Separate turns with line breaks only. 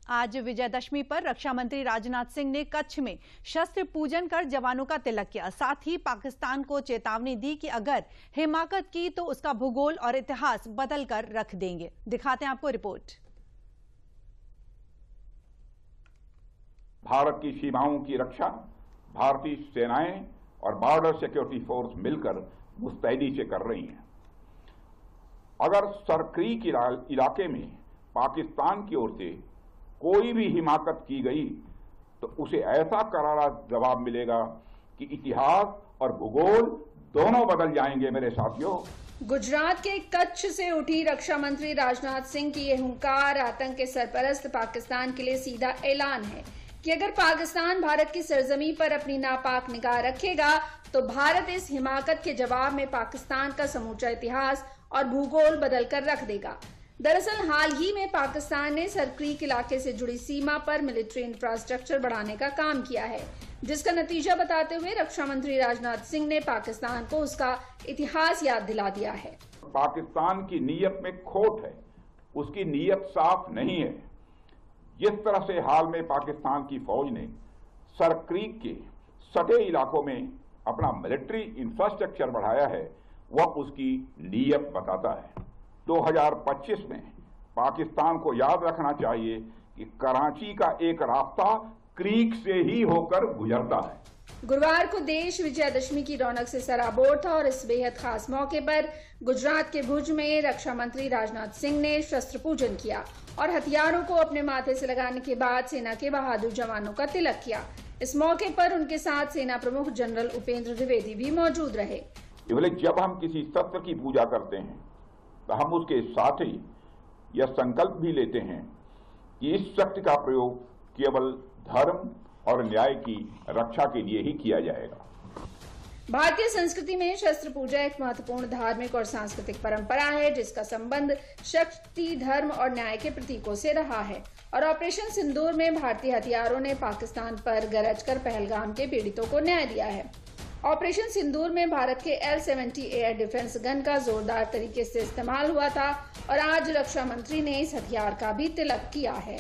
आज विजयदशमी पर रक्षा मंत्री राजनाथ सिंह ने कच्छ में शस्त्र पूजन कर जवानों का तिलक किया। साथ ही पाकिस्तान को चेतावनी दी कि अगर हिमाकत की तो उसका भूगोल और इतिहास बदल कर रख देंगे। दिखाते हैं आपको रिपोर्ट।
भारत की सीमाओं की रक्षा भारतीय सेनाएं और बॉर्डर सिक्योरिटी फोर्स मिलकर मुस्तैदी से कर रही हैं। अगर सरक्रीक इलाके में पाकिस्तान की ओर से कोई भी हिमाकत की गई तो उसे ऐसा करारा जवाब मिलेगा कि इतिहास और भूगोल दोनों बदल जाएंगे। मेरे साथियों,
गुजरात के कच्छ से उठी रक्षा मंत्री राजनाथ सिंह की यह हुंकार आतंक के सरपरस्त पाकिस्तान के लिए सीधा ऐलान है कि अगर पाकिस्तान भारत की सरजमी पर अपनी नापाक निगाह रखेगा तो भारत इस हिमाकत के जवाब में पाकिस्तान का समूचा इतिहास और भूगोल बदल कर रख देगा। दरअसल हाल ही में पाकिस्तान ने सरक्रीक इलाके से जुड़ी सीमा पर मिलिट्री इंफ्रास्ट्रक्चर बढ़ाने का काम किया है, जिसका नतीजा बताते हुए रक्षा मंत्री राजनाथ सिंह ने पाकिस्तान को उसका इतिहास याद दिला दिया है।
पाकिस्तान की नीयत में खोट है, उसकी नीयत साफ नहीं है। जिस तरह से हाल में पाकिस्तान की फौज ने सरक्रीक के सटे इलाकों में अपना मिलिट्री इंफ्रास्ट्रक्चर बढ़ाया है, वह उसकी नीयत बताता है। 2025 में पाकिस्तान को याद रखना चाहिए कि कराची का एक रास्ता क्रीक से ही होकर गुजरता है।
गुरुवार को देश विजयदशमी की रौनक से सराबोर था और इस बेहद खास मौके पर गुजरात के भुज में रक्षा मंत्री राजनाथ सिंह ने शस्त्र पूजन किया और हथियारों को अपने माथे से लगाने के बाद सेना के बहादुर जवानों का तिलक किया। इस मौके पर उनके साथ सेना प्रमुख जनरल उपेंद्र द्विवेदी भी मौजूद रहे।
जब हम किसी शस्त्र की पूजा करते हैं तो हम उसके साथ ही यह संकल्प भी लेते हैं कि इस शक्ति का प्रयोग केवल धर्म और न्याय की रक्षा के लिए ही किया जाएगा।
भारतीय संस्कृति में शस्त्र पूजा एक महत्वपूर्ण धार्मिक और सांस्कृतिक परंपरा है, जिसका संबंध शक्ति, धर्म और न्याय के प्रतीकों से रहा है। और ऑपरेशन सिंदूर में भारतीय हथियारों ने पाकिस्तान पर गरज कर पहलगाम के पीड़ितों को न्याय दिया है। ऑपरेशन सिंदूर में भारत के L-70 एयर डिफेंस गन का जोरदार तरीके से इस्तेमाल हुआ था और आज रक्षा मंत्री ने इस हथियार का भी तिलक किया है।